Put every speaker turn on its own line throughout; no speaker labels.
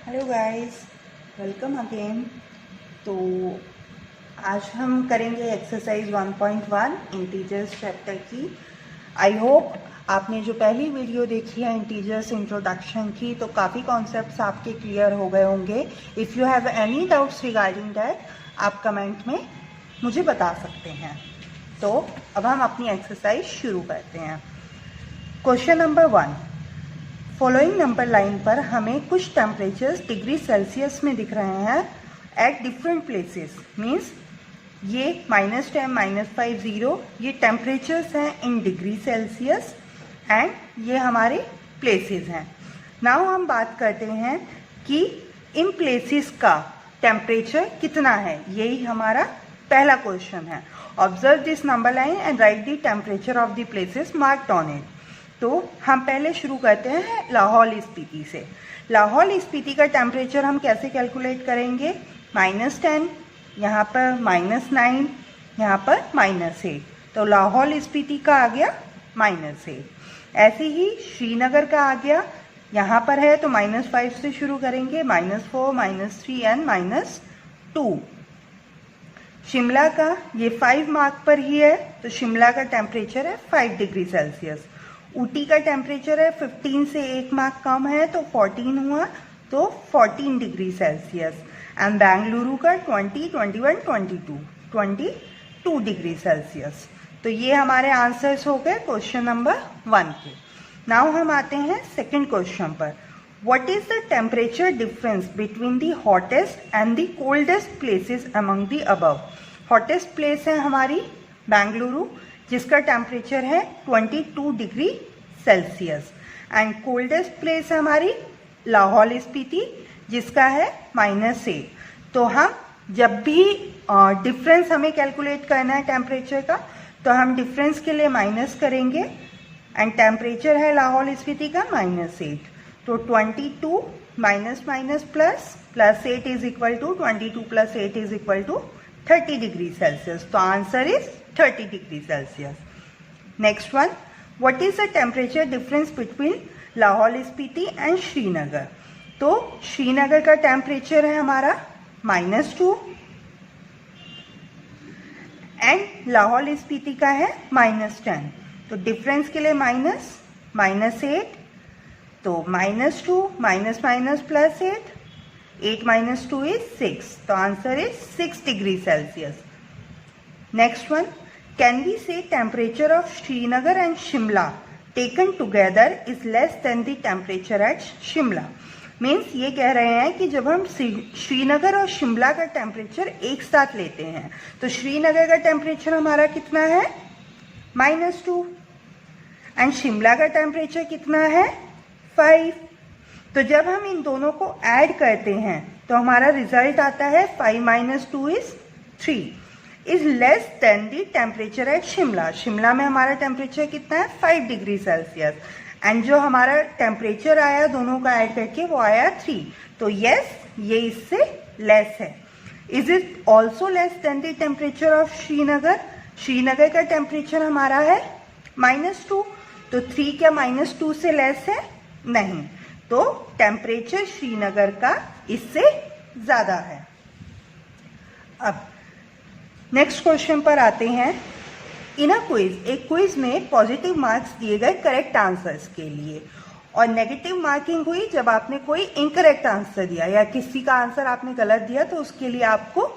Hello guys, welcome again. तो आज हम करेंगे एक्सरसाइज 1.1 इंटीजर्स चैप्टर की। आई होप आपने जो पहली वीडियो देखी है इंटीजर्स इंट्रोडक्शन की, तो काफ़ी कॉन्सेप्ट्स आपके क्लियर हो गए होंगे। If you have any doubts regarding that, आप कमेंट में मुझे बता सकते हैं। तो अब हम अपनी एक्सरसाइज शुरू करते हैं। Question number 1, following number line पर हमें कुछ टेम्परेचर्स डिग्री सेल्सियस में दिख रहे हैं एट डिफरेंट प्लेसेस। मीन्स ये -10, -5, 0 ये टेम्परेचर्स हैं इन डिग्री सेल्सियस एंड ये हमारे प्लेसेस हैं। नाउ हम बात करते हैं कि इन प्लेसेस का टेम्परेचर कितना है। यही हमारा पहला क्वेश्चन है। Observe this number line and right the temperature of the places marked on it. तो हम पहले शुरू करते हैं लाहौल स्पीति से। लाहौल स्पीति का टेम्परेचर हम कैसे कैलकुलेट करेंगे? -10, यहाँ पर -9, यहाँ पर -8। तो लाहौल स्पीति का आ गया -8। ऐसे ही श्रीनगर का आ गया, यहाँ पर है तो -5 से शुरू करेंगे, -4, -3 एंड -2। शिमला का ये 5 मार्क पर ही है, तो शिमला का टेम्परेचर है 5 डिग्री सेल्सियस। ऊटी का टेम्परेचर है 15 से 1 मार्क कम है तो 14 हुआ, तो 14 डिग्री सेल्सियस। एंड बेंगलुरु का 20, 21, 22 डिग्री सेल्सियस। तो ये हमारे आंसर्स हो गए क्वेश्चन नंबर 1 के। नाउ हम आते हैं सेकंड क्वेश्चन पर। What is the temperature difference between the hottest and the coldest places among the above. Hottest place है हमारी बेंगलुरु, जिसका टेम्परेचर है 22 degree Celsius, and coldest place है हमारी लाहौल स्पीति, जिसका है -8। तो हम जब भी डिफरेंस हमें कैलकुलेट करना है टेम्परेचर का, तो हम डिफरेंस के लिए माइनस करेंगे एंड टेम्परेचर है लाहौल स्पीति का -8। तो 22 minus plus 8 is equal to 22 + 8 is equal to 30 degree Celsius. तो answer is 30 degree Celsius. Next one, what is the temperature difference between Lahaul Spiti and Srinagar. तो श्रीनगर का टेम्परेचर है हमारा -2 एंड लाहौल स्पीति का है -10। तो डिफरेंस के लिए -8, तो -2 माइनस प्लस 8 - 2 इज 6। तो answer is 6 degree Celsius. Next one, can we say temperature of Srinagar and Shimla taken together is less than the temperature at Shimla. Means ये कह रहे हैं कि जब हम श्रीनगर और शिमला का टेम्परेचर एक साथ लेते हैं, तो श्रीनगर का टेम्परेचर हमारा कितना है -2 एंड शिमला का टेम्परेचर कितना है 5। तो जब हम इन दोनों को ऐड करते हैं तो हमारा रिजल्ट आता है 5 - 2 is 3 is less than the temperature at Shimla. Shimla में हमारा टेम्परेचर कितना है 5 डिग्री सेल्सियस, एंड जो हमारा टेम्परेचर आया दोनों का ऐड करके वो आया 3। तो यस, ये इससे लेस है। Is it also less than the temperature of Srinagar. Srinagar का टेम्परेचर हमारा है -2, तो 3 क्या -2 से लेस है? नहीं। तो टेम्परेचर श्रीनगर का इससे ज्यादा है। अब नेक्स्ट क्वेश्चन पर आते हैं। इन अ क्विज, एक क्विज में पॉजिटिव मार्क्स दिए गए करेक्ट आंसर्स के लिए, और नेगेटिव मार्किंग हुई जब आपने कोई इनकरेक्ट आंसर दिया या किसी का आंसर आपने गलत दिया, तो उसके लिए आपको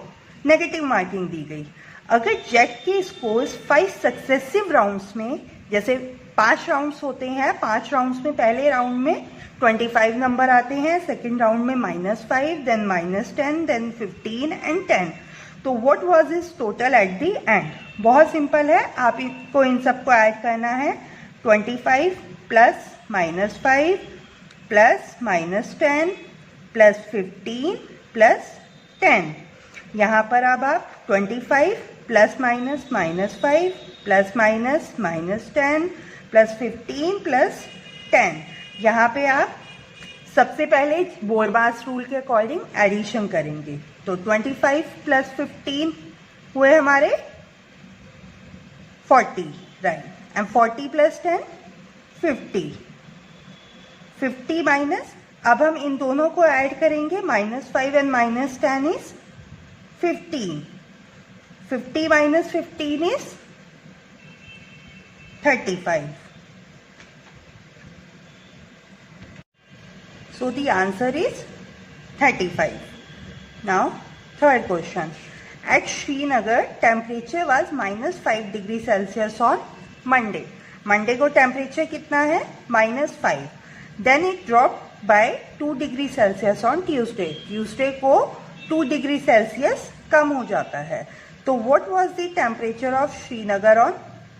नेगेटिव मार्किंग दी गई। अगर जेट के स्कोर्स 5 सक्सेसिव राउंड्स में, जैसे 5 राउंड्स होते हैं, 5 राउंड्स में पहले राउंड में 25 नंबर आते हैं, सेकेंड राउंड में -5, देन -10, देन 15 एंड 10। तो what was is total at the end? बहुत सिंपल है, आप इसको इन सबको ऐड करना है। 25 + -5 + -10 + 15 + 10। यहाँ पर अब आप 25 + -5 + -10 + 15 + 10, यहाँ पे आप सबसे पहले बोरबास रूल के अकॉर्डिंग एडिशन करेंगे। तो 25 + 15 हुए हमारे 40, राइट, एंड 40 + 10 50। 50 - अब हम इन दोनों को ऐड करेंगे, -5 and -10 is 15. 50 minus 15 is 35. So the answer is 35. Now third question. At Srinagar, temperature was -5 degree Celsius on Monday. Monday को टेम्परेचर कितना है? -5. Then it dropped by 2 degree Celsius on Tuesday. Tuesday को 2 degree Celsius कम हो जाता है. तो what was the temperature of Srinagar on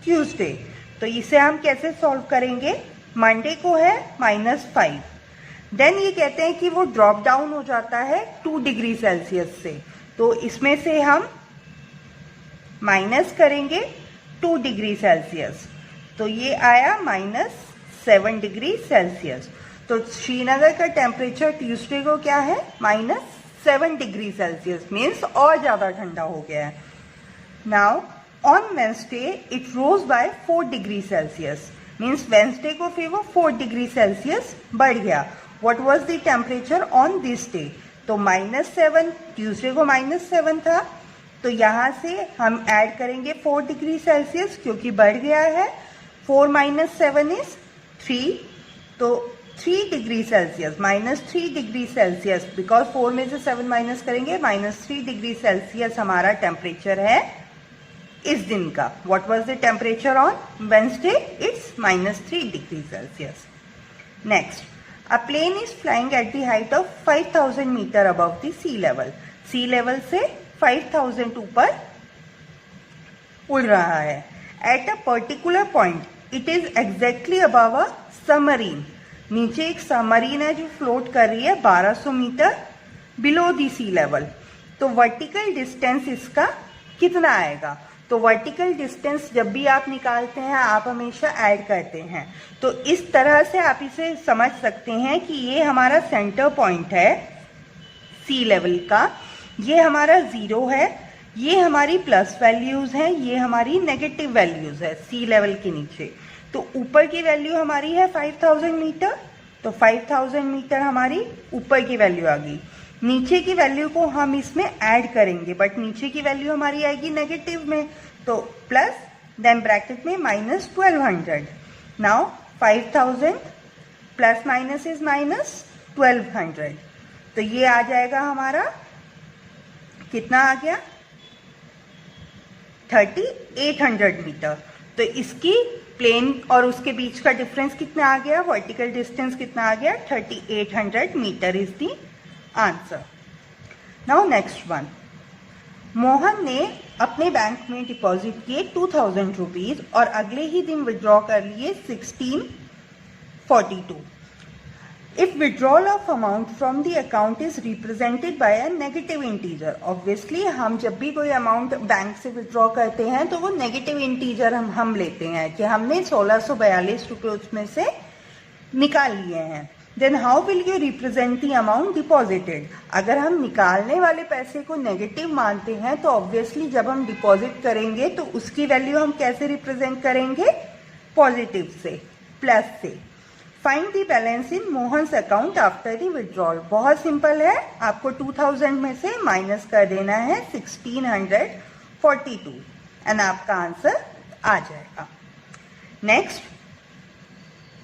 Tuesday? तो इसे हम कैसे सॉल्व करेंगे? मंडे को है -5. देन ये कहते हैं कि वो ड्रॉप डाउन हो जाता है 2 डिग्री सेल्सियस से. तो इसमें से हम माइनस करेंगे 2 डिग्री सेल्सियस. तो ये आया -7 डिग्री सेल्सियस. तो श्रीनगर का टेम्परेचर ट्यूसडे को क्या है? -7 डिग्री सेल्सियस. मीन्स और ज्यादा ठंडा हो गया है. Now on Wednesday it rose by 4 degree Celsius. Means Wednesday को फिर वो 4 degree Celsius बढ़ गया. What was the temperature on this day? तो -7, Tuesday को -7 था. तो यहाँ से हम ऐड करेंगे 4 डिग्री सेल्सियस क्योंकि बढ़ गया है. 4 - 7 is 3. तो 3 degree Celsius, -3 degree Celsius, because 4 में से 7 माइनस करेंगे, -3 डिग्री सेल्सियस हमारा टेम्परेचर है इस दिन का. What was the temperature on Wednesday? It's -3 degree Celsius. Next, a plane is flying at the height of 5000 metre above the sea level. Sea level से 5000 ऊपर उड़ रहा है. At a particular point it is exactly above a submarine. नीचे एक submarine है जो float कर रही है 1200 metre below the sea level. तो वर्टिकल डिस्टेंस इसका कितना आएगा? तो वर्टिकल डिस्टेंस जब भी आप निकालते हैं आप हमेशा ऐड करते हैं. तो इस तरह से आप इसे समझ सकते हैं कि ये हमारा सेंटर पॉइंट है सी लेवल का. ये हमारा 0 है, ये हमारी प्लस वैल्यूज हैं, ये हमारी नेगेटिव वैल्यूज है सी लेवल के नीचे. तो ऊपर की वैल्यू हमारी है 5000 मीटर. तो 5000 मीटर हमारी ऊपर की वैल्यू आ गई. नीचे की वैल्यू को हम इसमें ऐड करेंगे, बट नीचे की वैल्यू हमारी आएगी नेगेटिव में. तो प्लस, देन ब्रैकेट में -1200. Now 5000 plus minus is -1200. तो ये आ जाएगा हमारा, कितना आ गया? 3800 मीटर. तो इसकी प्लेन और उसके बीच का डिफरेंस कितना आ गया? वर्टिकल डिस्टेंस कितना आ गया? 3800 metre is the answer. Now next one. Mohan ने अपने बैंक में डिपॉजिट किए 2000 रुपीज और अगले ही दिन विड्रॉ कर लिए 1642. If withdrawal of amount from the account is represented by a negative integer. Obviously हम जब भी कोई अमाउंट बैंक से विड्रॉ करते हैं तो वो नेगेटिव इंटीजर हम लेते हैं कि हमने 1642 रुपये उसमें से निकाल लिए हैं. Then how will you represent the amount deposited? अगर हम निकालने वाले पैसे को नेगेटिव मानते हैं तो ऑब्वियसली जब हम डिपॉजिट करेंगे तो उसकी वैल्यू हम कैसे रिप्रेजेंट करेंगे? पॉजिटिव से, प्लस से. Find the balance in Mohan's account after the withdrawal. बहुत सिंपल है, आपको 2000 में से माइनस कर देना है 1642 एंड आपका आंसर आ जाएगा. Next,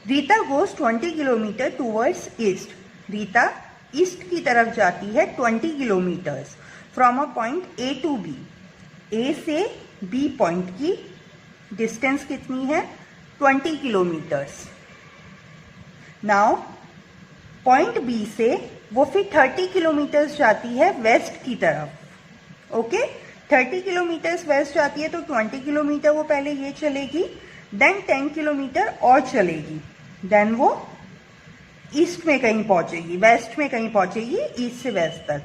Rita goes 20 kilometre towards east. Rita east की तरफ जाती है 20 kilometres from a point a to b. A से बी पॉइंट की डिस्टेंस कितनी है? 20 किलोमीटर्स. नाउ पॉइंट बी से वो फिर 30 किलोमीटर्स जाती है वेस्ट की तरफ. ओके, 30 किलोमीटर्स वेस्ट जाती है तो 20 किलोमीटर वो पहले ये चलेगी, देन 10 किलोमीटर और चलेगी, देन वो ईस्ट में कहीं पहुंचेगी, वेस्ट में कहीं पहुंचेगी, ईस्ट से वेस्ट तक.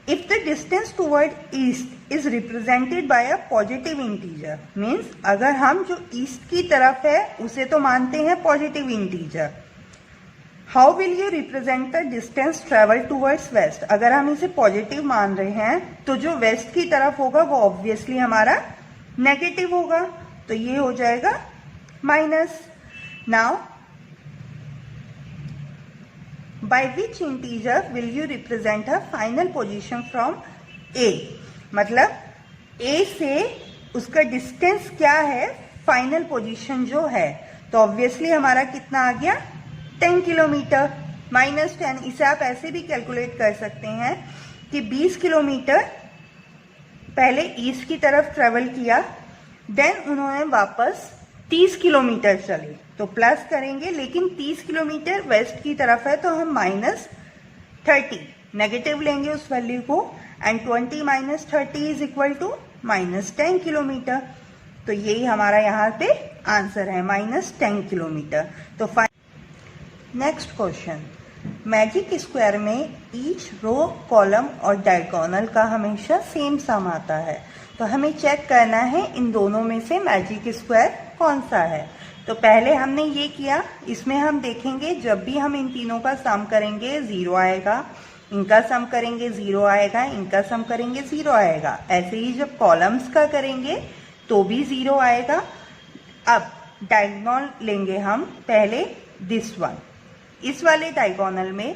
If the distance toward east is represented by a positive integer, means अगर हम जो ईस्ट की तरफ है उसे तो मानते हैं positive integer. How will you represent the distance travel towards west? अगर हम इसे पॉजिटिव मान रहे हैं तो जो वेस्ट की तरफ होगा वो ऑब्वियसली हमारा नेगेटिव होगा. तो ये हो जाएगा minus. Now by which integer will you represent a final position from a, मतलब ए से उसका डिस्टेंस क्या है, फाइनल पोजीशन जो है, तो ऑब्वियसली हमारा कितना आ गया 10 किलोमीटर -10। इसे आप ऐसे भी कैलकुलेट कर सकते हैं कि 20 किलोमीटर पहले ईस्ट की तरफ ट्रेवल किया, देन उन्होंने वापस 30 किलोमीटर चले, तो प्लस करेंगे, लेकिन 30 किलोमीटर वेस्ट की तरफ है तो हम -30 नेगेटिव लेंगे उस वैल्यू को, and 20 - 30 is equal to -10 kilometre. तो यही हमारा यहाँ पे आंसर है -10 किलोमीटर। तो नेक्स्ट क्वेश्चन, मैजिक स्क्वायर में ईच रो, कॉलम और डायगोनल का हमेशा सेम सम आता है, तो हमें चेक करना है इन दोनों में से मैजिक स्क्वायर कौन सा है। तो पहले हमने ये किया, इसमें हम देखेंगे जब भी हम इन तीनों का सम करेंगे 0 आएगा, इनका सम करेंगे 0 आएगा, इनका सम करेंगे 0 आएगा। ऐसे ही जब कॉलम्स का करेंगे तो भी 0 आएगा। अब डायगोनल लेंगे हम पहले दिस वन, इस वाले डायगोनल में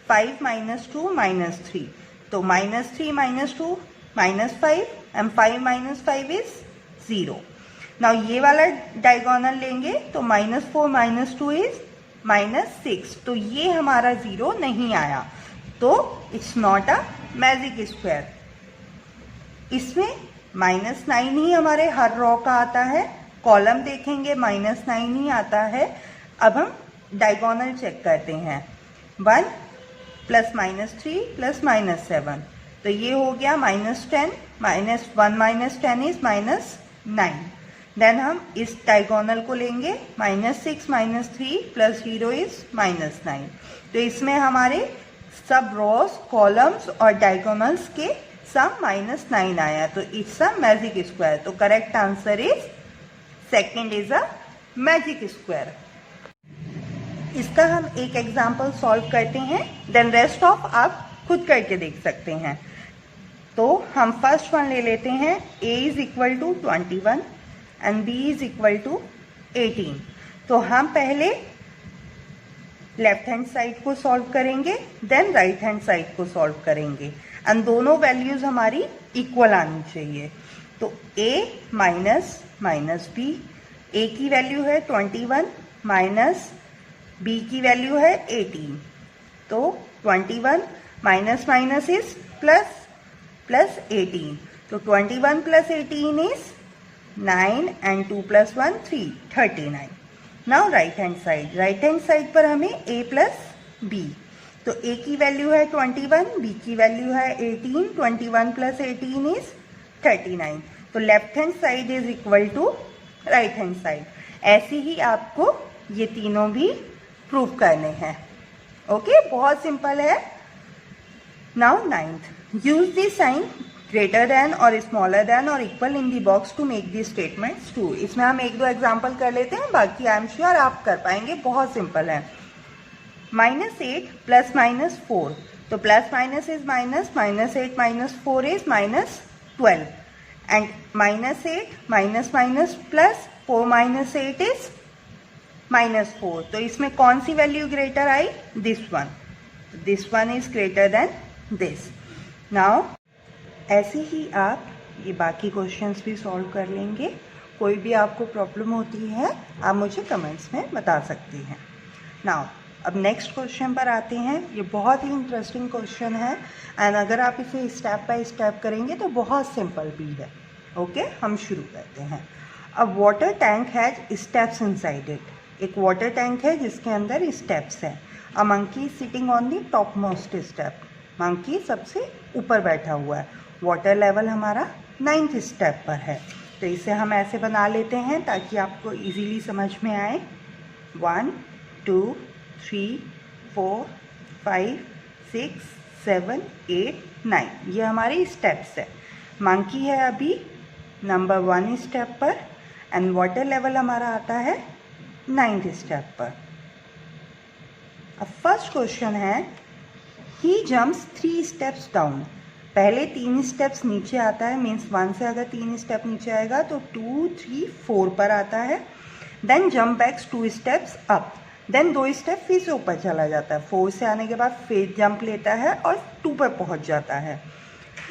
5 - 2 -3, तो -3 - 2 -5 एंड 5 - 5 इज 0। नाउ ये वाला डायगोनल लेंगे तो -4 - 2 इज -6, तो ये हमारा 0 नहीं आया, तो it's not a magic square. इसमें -9 ही हमारे हर रो का आता है, कॉलम देखेंगे -9 ही आता है। अब हम डायगोनल चेक करते हैं, 1 + -3 + -7, तो ये हो गया -10, -1 - 10 इज -9। देन हम इस डायगोनल को लेंगे, -6 - 3 + 0 इज -9, तो इसमें हमारे सब रोज, कॉलम्स और डायगोनल्स के सम -9 आया, तो इट्स अ मैजिक स्क्वायर। तो correct answer is second is a magic square. इसका हम एक एग्जाम्पल सॉल्व करते हैं, देन रेस्ट ऑफ आप खुद करके देख सकते हैं। तो हम फर्स्ट वन ले लेते हैं, a is equal to 21 and b is equal to 18। तो हम पहले लेफ्ट हैंड साइड को सॉल्व करेंगे, देन राइट हैंड साइड को सॉल्व करेंगे, एंड दोनों वैल्यूज हमारी इक्वल आनी चाहिए। तो a - b, a की वैल्यू है 21 माइनस b की वैल्यू है 18, तो 21 माइनस इज प्लस 18, तो 21 + 18 is 9 and 2 + 1 3, 39। Now right hand side पर हमें a + b, तो a की वैल्यू है 21, b की वैल्यू है 18, 21 + 18 इज 39, तो left hand side is equal to right hand side. ऐसे ही आपको ये तीनों भी प्रूव करने हैं। ओके, बहुत सिंपल है। Now 9th, use the sign greater than और स्मॉलर देन और equal in the box to make the statements true. इसमें हम 1-2 एग्जाम्पल कर लेते हैं, बाकी आई एम श्योर आप कर पाएंगे, बहुत सिंपल है। -8 + -4, तो plus is minus, -8 - 4 is -12, and -8 plus 4 - 8 is -4, तो इसमें कौन सी वैल्यू ग्रेटर आई, this one is greater than this. Now ऐसे ही आप ये बाकी क्वेश्चंस भी सॉल्व कर लेंगे। कोई भी आपको प्रॉब्लम होती है आप मुझे कमेंट्स में बता सकते हैं। नाउ अब नेक्स्ट क्वेश्चन पर आते हैं। ये बहुत ही इंटरेस्टिंग क्वेश्चन है, एंड अगर आप इसे स्टेप बाय स्टेप करेंगे तो बहुत सिंपल भी है। ओके, हम शुरू करते हैं। अब water tank has steps inside it, एक वाटर टैंक है जिसके अंदर स्टेप्स हैं। A monkey sitting on the top most step, monkey सबसे ऊपर बैठा हुआ है। वाटर लेवल हमारा 9th स्टेप पर है, तो इसे हम ऐसे बना लेते हैं ताकि आपको इजीली समझ में आए। 1 2 3 4 5 6 7 8 9, ये हमारे स्टेप्स है। मंकी है अभी नंबर 1 स्टेप पर, एंड वाटर लेवल हमारा आता है 9th स्टेप पर। अब फर्स्ट क्वेश्चन है, ही जम्प्स 3 स्टेप्स डाउन, पहले 3 स्टेप्स नीचे आता है, मीन्स 1 से अगर 3 स्टेप नीचे आएगा तो 2 3 4 पर आता है। Then jump backs 2 steps up, then 2 step फिर से ऊपर चला जाता है, 4 से आने के बाद फिर जंप लेता है और 2 पर पहुंच जाता है।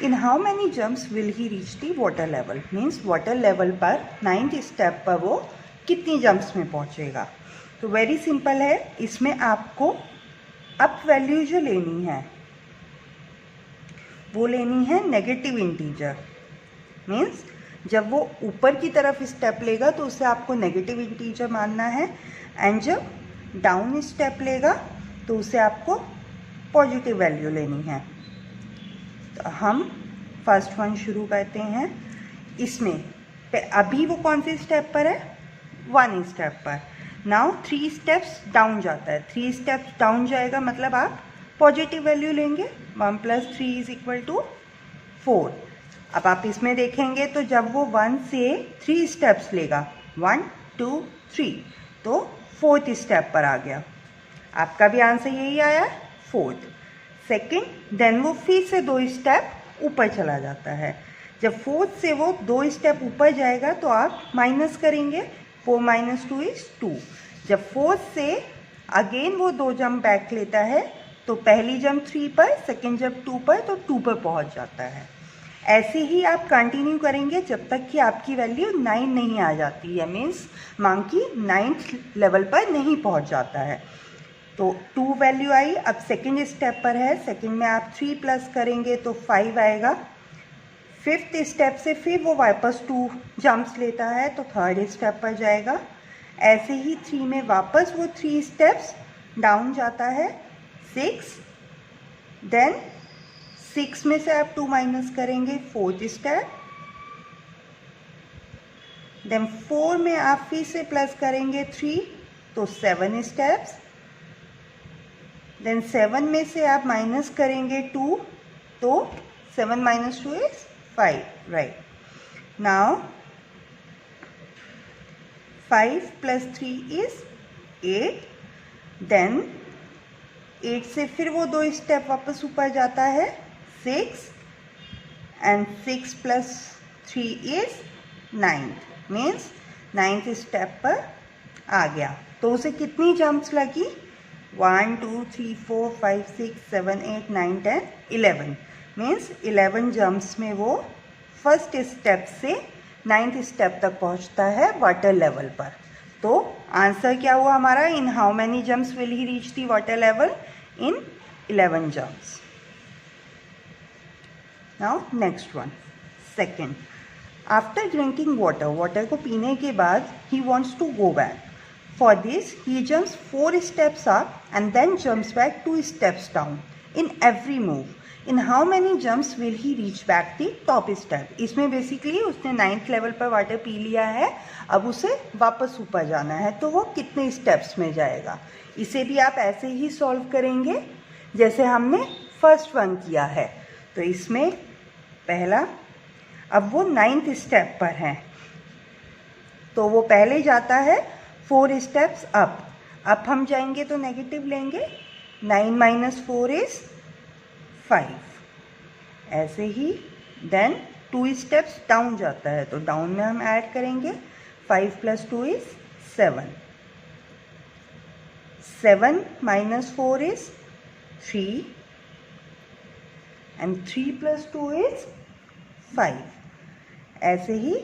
इन how many jumps will he reach the water level, means water level पर 9th स्टेप पर वो कितनी जंप्स में पहुंचेगा। तो वेरी सिंपल है, इसमें आपको अप वैल्यू जो लेनी है वो लेनी है नेगेटिव इंटीजर, मीन्स जब वो ऊपर की तरफ स्टेप लेगा तो उसे आपको नेगेटिव इंटीजर मानना है, एंड जब डाउन स्टेप लेगा तो उसे आपको पॉजिटिव वैल्यू लेनी है। तो हम फर्स्ट वन शुरू करते हैं। इसमें अभी वो कौन सी स्टेप पर है, 1 स्टेप पर। नाउ 3 स्टेप्स डाउन जाता है, 3 स्टेप्स डाउन जाएगा मतलब आप पॉजिटिव वैल्यू लेंगे, 1 + 3 = 4। अब आप इसमें देखेंगे तो जब वो 1 से 3 स्टेप्स लेगा, 1 2 3, तो 4th स्टेप पर आ गया। आपका भी आंसर यही आया, 4th। सेकंड, देन वो फिर से 2 स्टेप ऊपर चला जाता है। जब 4th से वो 2 स्टेप ऊपर जाएगा तो आप माइनस करेंगे, 4 - 2 = 2। जब 4th से अगेन वो 2 जंप बैक लेता है तो पहली जंप 3 पर, सेकंड जंप 2 पर, तो 2 पर पहुंच जाता है। ऐसे ही आप कंटिन्यू करेंगे जब तक कि आपकी वैल्यू 9 नहीं आ जाती है, मीन्स मंकी 9th लेवल पर नहीं पहुंच जाता है। तो 2 वैल्यू आई, अब सेकंड स्टेप पर है, सेकंड में आप 3 प्लस करेंगे तो 5 आएगा। 5th स्टेप से फिर वो वापस 2 जंप्स लेता है तो 3rd स्टेप पर जाएगा। ऐसे ही 3 में वापस वो 3 स्टेप्स डाउन जाता है, 6, देन 6 में से आप 2 माइनस करेंगे, 4th स्टेप, देन 4 में आप फिर से प्लस करेंगे 3 तो 7 स्टेप्स, देन 7 में से आप माइनस करेंगे 2 तो 7 - 2 = 5, राइट। नाउ 5 + 3 = 8, देन 8 से फिर वो 2 स्टेप वापस ऊपर जाता है, 6, एंड 6 + 3 = 9, मीन्स 9th स्टेप पर आ गया। तो उसे कितनी जंप्स लगी, 1 2 3 4 5 6 7 8 9 10 11, मीन्स 11 जंप्स में वो फर्स्ट स्टेप से 9th स्टेप तक पहुंचता है वाटर लेवल पर। तो आंसर क्या हुआ हमारा, in how many jumps will he reach the water level, in 11 jumps. Now next one, second. After drinking water, water को पीने के बाद he wants to go back. For this he jumps 4 steps up and then jumps back 2 steps down in every move. In how many jumps will he reach back the top step? इसमें basically उसने 9th level पर water P लिया है, अब उसे वापस ऊपर जाना है, तो वो कितने स्टेप्स में जाएगा। इसे भी आप ऐसे ही सॉल्व करेंगे जैसे हमने फर्स्ट वन किया है। तो इसमें पहला, अब वो 9th स्टेप पर है तो वो पहले जाता है 4 स्टेप्स अप। अप हम जाएंगे तो नेगेटिव लेंगे, 9 - 4 = 5। ऐसे ही देन 2 स्टेप्स डाउन जाता है तो डाउन में हम ऐड करेंगे, 5 + 2 = 7, 7 - 4 = 3, एंड 3 + 2 = 5। ऐसे ही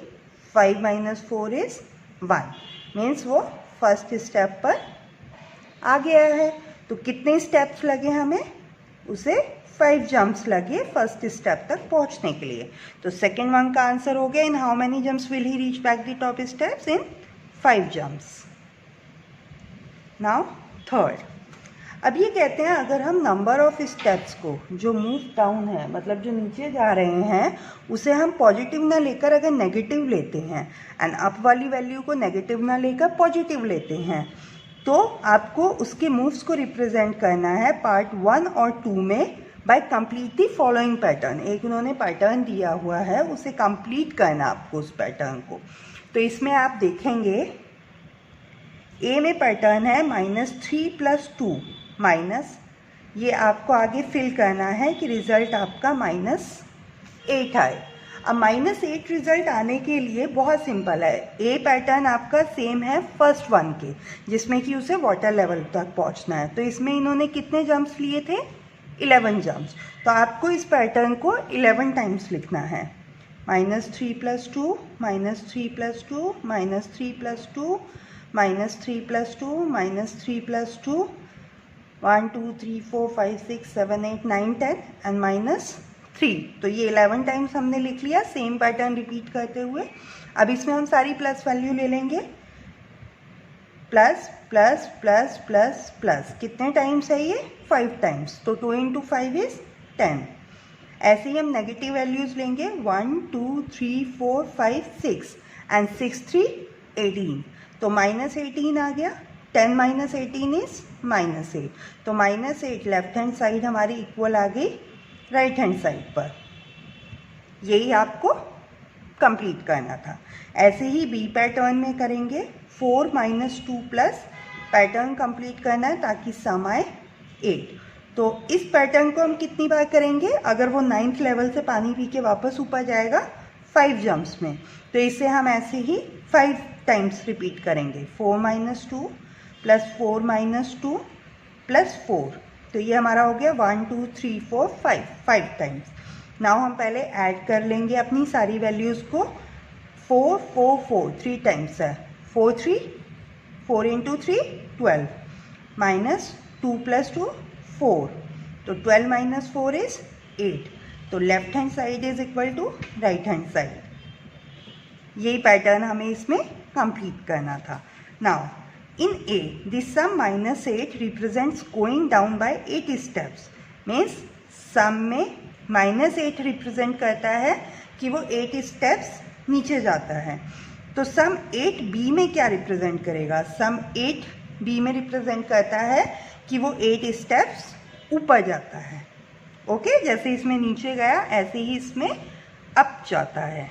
5 - 4 = 1, मीन्स वो फर्स्ट स्टेप पर आ गया है। तो कितने स्टेप्स लगे हमें, उसे 5 जंप्स लगे फर्स्ट स्टेप तक पहुंचने के लिए। तो सेकेंड वन का आंसर हो गया, इन how many jumps will he reach back the top steps, in 5 jumps. Now third, अब ये कहते हैं अगर हम नंबर ऑफ स्टेप्स को जो मूव डाउन है, मतलब जो नीचे जा रहे हैं, उसे हम पॉजिटिव ना लेकर अगर नेगेटिव लेते हैं एंड अप वाली वैल्यू को नेगेटिव ना लेकर पॉजिटिव लेते हैं, तो आपको उसके मूव्स को रिप्रेजेंट करना है पार्ट 1 और 2 में by complete the following pattern. एक उन्होंने पैटर्न दिया हुआ है, उसे कंप्लीट करना आपको उस पैटर्न को। तो इसमें आप देखेंगे ए में पैटर्न है -3 + 2 माइनस, ये आपको आगे फिल करना है कि रिजल्ट आपका -8 आए। अब -8 रिजल्ट आने के लिए बहुत सिंपल है। ए पैटर्न आपका सेम है फर्स्ट वन के, जिसमें कि उसे वाटर लेवल तक पहुंचना है। तो इसमें इन्होंने कितने जंप्स लिए थे? 11 जंप्स। तो आपको इस पैटर्न को 11 टाइम्स लिखना है। -3 + 2 -3 + 2 -3 + 2 -3 + 2 -3 + 2 1 2 3 4 5 6 7 8 9 10 एंड -3। तो ये 11 टाइम्स हमने लिख लिया सेम पैटर्न रिपीट करते हुए। अब इसमें हम सारी प्लस वैल्यू ले लेंगे। Plus plus plus plus plus कितने टाइम्स है ये? 5 टाइम्स। तो 2 × 5 इज 10। ऐसे ही हम नेगेटिव वैल्यूज लेंगे 1 2 3 4 5 6 एंड 6 3 18। तो -18 आ गया। 10 - 18 इज -8। तो -8 लेफ्ट हैंड साइड हमारी इक्वल आ गई राइट हैंड साइड पर। यही आपको कंप्लीट करना था। ऐसे ही बी पैटर्न में करेंगे। 4 - 2 प्लस पैटर्न कंप्लीट करना है ताकि सम आए 8। तो इस पैटर्न को हम कितनी बार करेंगे? अगर वो 9th लेवल से पानी पी के वापस ऊपर जाएगा 5 जंप्स में, तो इसे हम ऐसे ही 5 टाइम्स रिपीट करेंगे। 4 - 2 + 4 - 2 + 4। तो ये हमारा हो गया 1 2 3 4 5 टाइम्स। नाउ हम पहले ऐड कर लेंगे अपनी सारी वैल्यूज़ को। 4 4 4 3 टाइम्स है। 4 3 4 × 3 12 -2 + 2 4। तो 12 - 4 इज 8। तो left hand side is equal to right hand side. यही पैटर्न हमें इसमें कंप्लीट करना था। Now in A, the sum -8 represents going down by 8 steps. Means sum में -8 रिप्रेजेंट करता है कि वो 8 स्टेप्स नीचे जाता है। तो सम 8B में क्या रिप्रेजेंट करेगा? सम 8B में रिप्रेजेंट करता है कि वो 8 स्टेप्स ऊपर जाता है। ओके, जैसे इसमें नीचे गया ऐसे ही इसमें अप जाता है।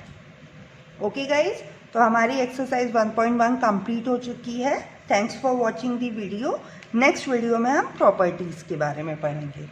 ओके गाइज, तो हमारी एक्सरसाइज 1.1 कंप्लीट हो चुकी है। Thanks for watching the video. Next video में हम प्रॉपर्टीज़ के बारे में पढ़ेंगे।